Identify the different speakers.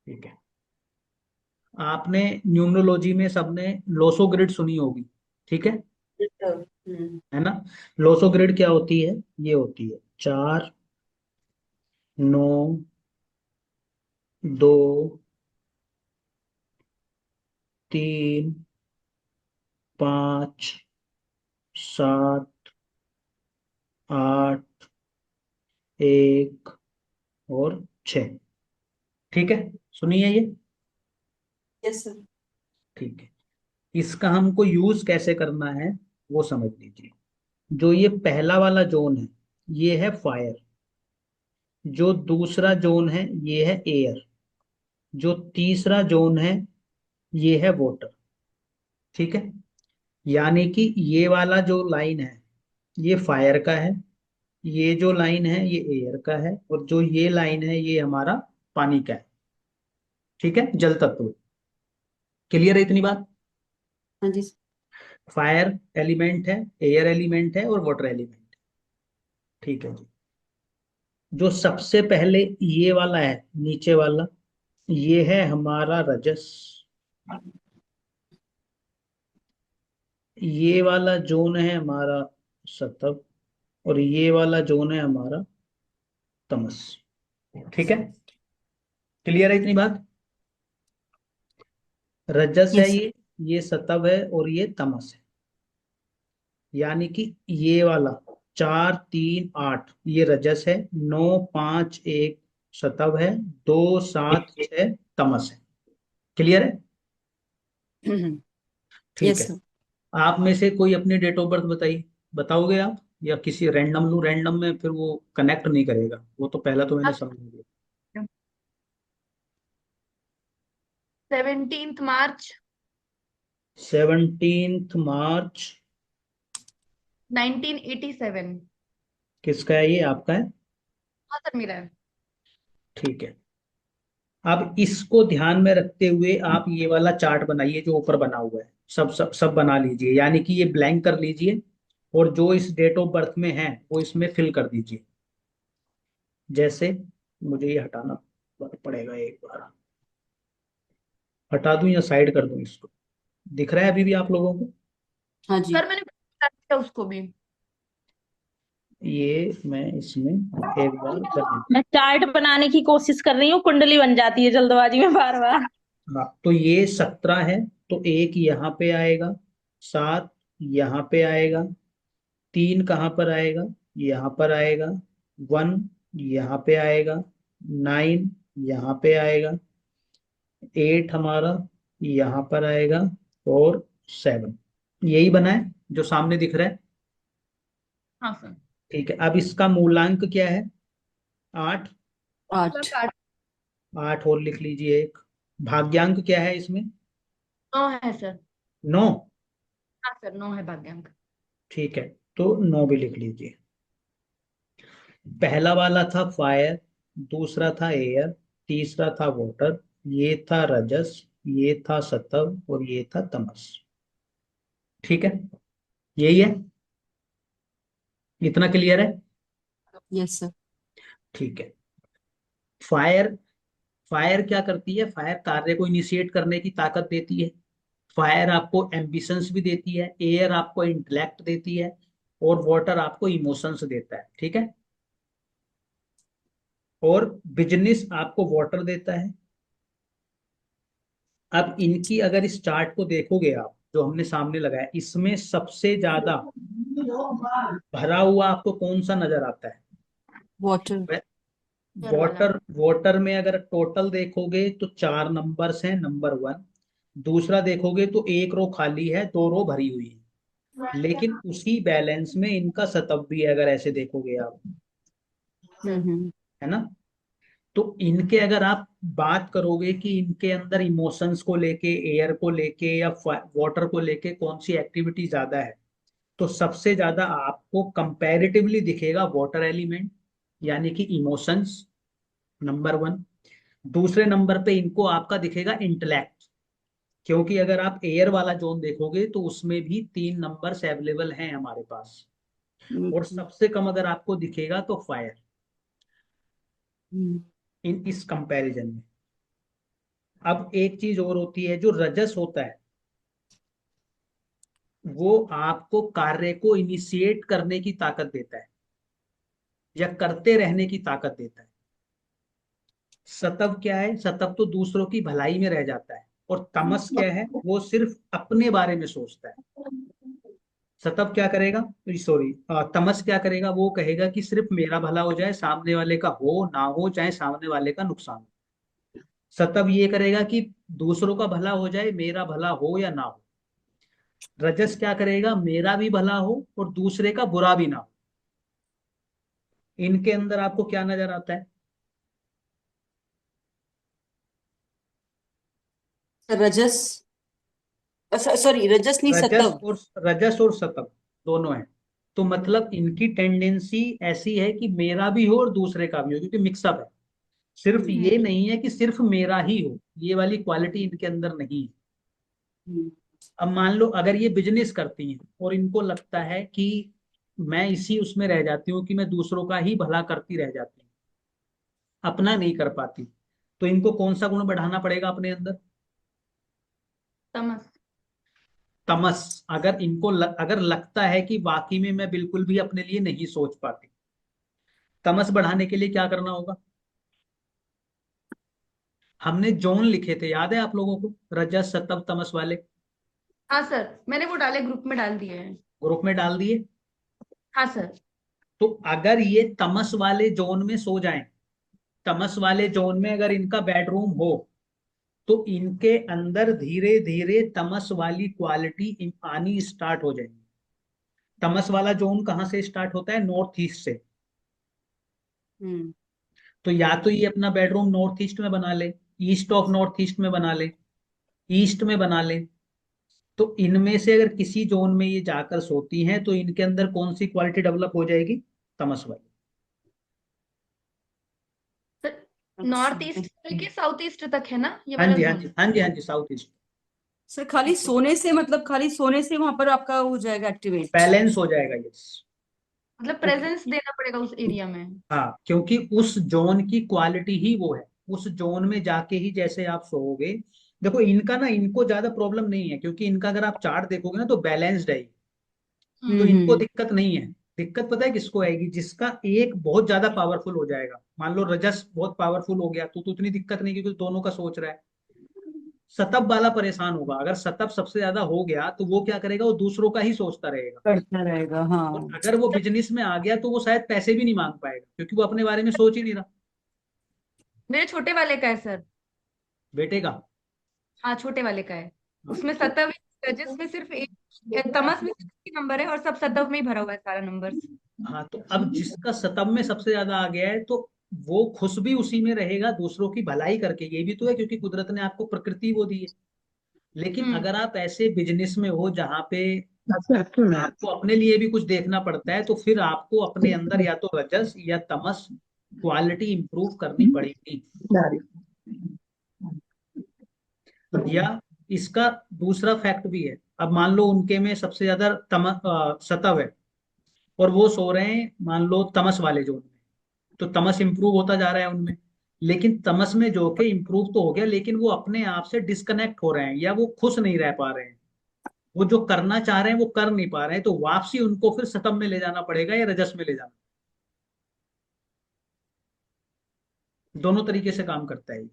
Speaker 1: ठीक है। आपने न्यूमरोलॉजी में सबने लोसो ग्रिड सुनी होगी, ठीक है ना। लोसो ग्रिड क्या होती है? ये होती है 4, 9, 2, 3, 5, 7, 8, 1 और 6। ठीक है, सुनिए ये।
Speaker 2: Yes sir.
Speaker 1: ठीक है, इसका हमको यूज कैसे करना है वो समझ लीजिए। जो ये पहला वाला जोन है ये है फायर, जो दूसरा जोन है ये है एयर, जो तीसरा जोन है ये है वाटर। ठीक है, यानी कि ये वाला जो लाइन है ये फायर का है, ये जो लाइन है ये एयर का है, और जो ये लाइन है ये हमारा पानी का है। ठीक है, जल तत्व। क्लियर है इतनी बात?
Speaker 2: हाँ जी।
Speaker 1: फायर एलिमेंट है, एयर एलिमेंट है और वाटर एलिमेंट। ठीक है जी। जो सबसे पहले ये वाला है, नीचे वाला, ये है हमारा रजस। ये वाला जोन है हमारा सतव, और ये वाला जोन है हमारा तमस। ठीक है, क्लियर है इतनी बात? रजस है
Speaker 2: यस सर।
Speaker 1: ये सतव है और ये तमस है। यानी कि ये वाला 4, 3, 8 ये रजस है, 9, 5, 1 सतव है, 2, 7, 6 तमस है। क्लियर है? ठीक
Speaker 2: यस
Speaker 1: है।
Speaker 2: सर।
Speaker 1: आप में से कोई अपनी डेट ऑफ बर्थ बताइए, बताओगे आप, या किसी रैंडम लू? रैंडम में फिर वो कनेक्ट नहीं करेगा, वो तो पहला तो मैंने समझ लिया।
Speaker 3: 17 मार्च
Speaker 1: 17 मार्च।
Speaker 3: 1987।
Speaker 1: किसका है ये? आपका है?
Speaker 3: हाँ सर, मेरा है।
Speaker 1: ठीक है। अब इसको ध्यान में रखते हुए आप ये वाला चार्ट बनाइए जो ऊपर बना हुआ है, सब सब सब बना लीजिए, यानी कि ये ब्लैंक कर लीजिए, और जो इस डेट ऑफ बर्थ में है वो इसमें फिल कर दीजिए। जैसे, मुझे ये हटाना पड़ेगा एक बार, हटा दूं या साइड कर दूं इसको? दिख रहा है अभी भी आप लोगों को?
Speaker 2: हाँ जी।
Speaker 3: सर मैंने बता दिया उसको भी।
Speaker 1: ये मैं इसमें एक बार कर देता
Speaker 4: मैं चार्ट बनाने की कोशिश कर रही हूँ, कुंडली बन जाती है जल्दबाजी में बार बार।
Speaker 1: हूं। हाँ, तो ये 17 है, तो एक यहाँ पे आएगा, 7 यहाँ पे आएगा, 3 कहाँ पर आएगा? यहाँ पर आएगा, 1 यहाँ पे आएगा, 9 यहाँ पे आएगा, 8 हमारा यहाँ पर आएगा, और 7। यही बना है जो सामने दिख रहा है।
Speaker 3: हाँ सर।
Speaker 1: ठीक है, अब इसका मूलांक क्या है? 8।
Speaker 2: 8।
Speaker 1: 8 और लिख लीजिए एक। भाग्यांक क्या है इसमें?
Speaker 3: 9 है सर।
Speaker 1: 9।
Speaker 3: हाँ सर, 9 है भाग्यांक।
Speaker 1: ठीक है, तो 9 भी लिख लीजिए। पहला वाला था फायर, दूसरा था एयर, तीसरा था वाटर, ये था रजस, ये था सतव, और ये था तमस। ठीक है, यही है, इतना क्लियर है?
Speaker 2: Yes sir.
Speaker 1: ठीक है। फायर, फायर क्या करती है? फायर कार्य को इनिशिएट करने की ताकत देती है। फायर आपको एम्बिशंस भी देती है, एयर आपको इंटेलेक्ट देती है, और वाटर आपको इमोशंस देता है। ठीक है, और बिजनेस आपको वाटर देता है। अब इनकी अगर इस चार्ट को देखोगे आप, जो हमने सामने लगाया, इसमें सबसे ज्यादा भरा हुआ आपको कौन सा नजर आता है?
Speaker 2: वाटर।
Speaker 3: सर वाला।
Speaker 1: वाटर। वाटर में अगर टोटल देखोगे तो 4 नंबर्स हैं, नंबर 1। दूसरा देखोगे तो एक रो खाली है, 2 रो भरी हुई है, लेकिन उसी बैलेंस में इनका सतब भी है, अगर ऐसे देखोगे आप,
Speaker 3: सर।
Speaker 1: है ना। तो इनके अगर आप बात करोगे कि इनके अंदर इमोशंस को लेके, एयर को लेके या वाटर को लेके कौन सी एक्टिविटी ज्यादा है, तो सबसे ज्यादा आपको कंपैरेटिवली दिखेगा वाटर एलिमेंट, यानी कि इमोशंस, नंबर 1। दूसरे नंबर पे इनको आपका दिखेगा इंटेलेक्ट, क्योंकि अगर आप एयर वाला जोन देखोगे तो उसमें भी 3 नंबर्स अवेलेबल हैं हमारे पास। और सबसे कम अगर आपको दिखेगा तो फायर, इन इस कंपैरिजन में। अब एक चीज और होती है, जो रजस होता है वो आपको कार्य को इनिशिएट करने की ताकत देता है या करते रहने की ताकत देता है। सतव क्या है? सतव तो दूसरों की भलाई में रह जाता है। और तमस क्या है? वो सिर्फ अपने बारे में सोचता है। सतव क्या करेगा? सॉरी, तमस क्या करेगा? वो कहेगा कि सिर्फ मेरा भला हो जाए, सामने वाले का हो ना हो, चाहे सामने वाले का नुकसान हो। सतव ये करेगा कि दूसरों का भला हो जाए, मेरा भला हो या ना हो। रजस क्या करेगा? मेरा भी भला हो और दूसरे का बुरा भी ना हो। इनके अंदर आपको क्या नजर आता है?
Speaker 2: रजस, सॉरी रजस नहीं,
Speaker 1: रजस
Speaker 2: सतव।
Speaker 1: और रजस और सतव दोनों है। तो मतलब इनकी टेंडेंसी ऐसी है कि मेरा भी हो और दूसरे का भी हो, क्योंकि मिक्सअप है। सिर्फ ये नहीं है कि सिर्फ मेरा ही हो, ये वाली क्वालिटी इनके अंदर नहीं है।
Speaker 2: हम्म,
Speaker 1: अब मान लो अगर ये बिजनेस करती हैं और इनको लगता है कि मैं इसी उसमें रह जाती हूँ कि मैं दूसरों का ही भला करती रह जाती हूँ, अपना नहीं कर पाती, तो इनको कौन सा गुण बढ़ाना पड़ेगा अपने अंदर?
Speaker 3: तमस।
Speaker 1: तमस। अगर इनको अगर लगता है कि वाकई में मैं बिल्कुल भी अपने लिए नहीं सोच पाती, तमस बढ़ाने के लिए क्या करना होगा? हमने जोन लिखे थे, याद है आप लोगों को, रजस सतव तमस वाले?
Speaker 3: हाँ सर, मैंने वो डाले, ग्रुप में डाल दिए हैं।
Speaker 1: ग्रुप में डाल दिए।
Speaker 3: हाँ सर।
Speaker 1: तो अगर ये तमस वाले जोन में सो जाएं, तमस वाले जोन में अगर इनका बेडरूम हो, तो इनके अंदर धीरे धीरे तमस वाली क्वालिटी आनी स्टार्ट हो जाएगी। तमस वाला जोन कहाँ से स्टार्ट होता है? नॉर्थ ईस्ट से।
Speaker 2: हम्म,
Speaker 1: तो या तो ये अपना बेडरूम नॉर्थ ईस्ट में बना ले, ईस्ट ऑफ नॉर्थ ईस्ट में बना ले, ईस्ट में बना ले। तो इनमें से अगर किसी जोन में ये जाकर सोती हैं तो इनके अंदर कौन सी क्वालिटी डेवलप हो जाएगी? तमस वाली।
Speaker 3: सर,
Speaker 2: अच्छा।
Speaker 3: नॉर्थ ईस्ट से लेके साउथ ईस्ट तक है ना ये
Speaker 1: हाँ
Speaker 3: वाला
Speaker 1: जी, हाँ
Speaker 3: जोन?
Speaker 1: जी, हाँ जी, हाँ जी, साउथ ईस्ट।
Speaker 2: सर खाली सोने से, मतलब खाली सोने से वहां पर आपका हो जाएगा एक्टिवेट?
Speaker 1: बैलेंस हो जाएगा, यस।
Speaker 3: मतलब
Speaker 1: क्योंकि
Speaker 3: प्रेजेंस देना पड़ेगा उस एरिया में।
Speaker 1: हाँ, क्योंकि उस जोन की क्वालिटी ही वो है। उस जोन में जाके ही जैसे आप सोओगे, देखो इनका ना, इनको ज्यादा प्रॉब्लम नहीं है, क्योंकि इनका अगर आप चार्ट देखोगे ना तो बैलेंस्ड है। तो
Speaker 3: हम्म।
Speaker 1: इनको दिक्कत नहीं है। दिक्कत पता है किसको आएगी? जिसका एक बहुत ज्यादा पावरफुल हो जाएगा। मान लो रजस बहुत पावरफुल हो गया तो इतनी दिक्कत नहीं, क्योंकि दोनों का सोच रहा है। सतब वाला परेशान होगा। अगर सतब सबसे ज्यादा हो गया तो वो क्या करेगा? वो दूसरों का ही सोचता रहेगा।
Speaker 2: करता रहेगा,
Speaker 1: और
Speaker 2: हाँ।
Speaker 1: अगर वो बिजनेस में आ गया तो वो शायद पैसे भी नहीं मांग पाएगा, क्योंकि वो अपने बारे में सोच ही नहीं रहा।
Speaker 3: मेरे छोटे वाले का है सर।
Speaker 1: बेटे का।
Speaker 3: हाँ, छोटे वाले का है।
Speaker 1: हाँ
Speaker 3: उसमें
Speaker 1: तो
Speaker 3: सतव, जिसमें सिर्फ एक तमस में सिर्फ एक नंबर है और सब सतव में ही भरा हुआ है सारा नंबर।
Speaker 1: हाँ, तो अब जिसका सतब में सबसे ज्यादा आ गया है तो वो खुश भी उसी में रहेगा, दूसरों की भलाई करके। ये भी तो है, क्योंकि कुदरत ने आपको प्रकृति वो दी है। लेकिन
Speaker 3: हम्म।
Speaker 1: अगर आप ऐसे बिजनेस में हो जहाँ पे आपको अपने लिए भी कुछ देखना पड़ता है, तो फिर आपको अपने अंदर या तो रजस या तमस क्वालिटी इंप्रूव करनी पड़ेगी। या इसका दूसरा फैक्ट भी है। अब मान लो उनके में सबसे ज्यादा सतव है और वो सो रहे हैं मान लो तमस वाले जोन में, तो तमस इंप्रूव होता जा रहा है उनमें। लेकिन तमस में जो के इंप्रूव तो हो गया, लेकिन वो अपने आप से डिस्कनेक्ट हो रहे हैं या वो खुश नहीं रह पा रहे हैं। वो जो करना चाह रहे हैं वो कर नहीं पा रहे हैं, तो वापसी उनको फिर सतम में ले जाना पड़ेगा या रजस में ले जाना। दोनों तरीके से काम करता है ये।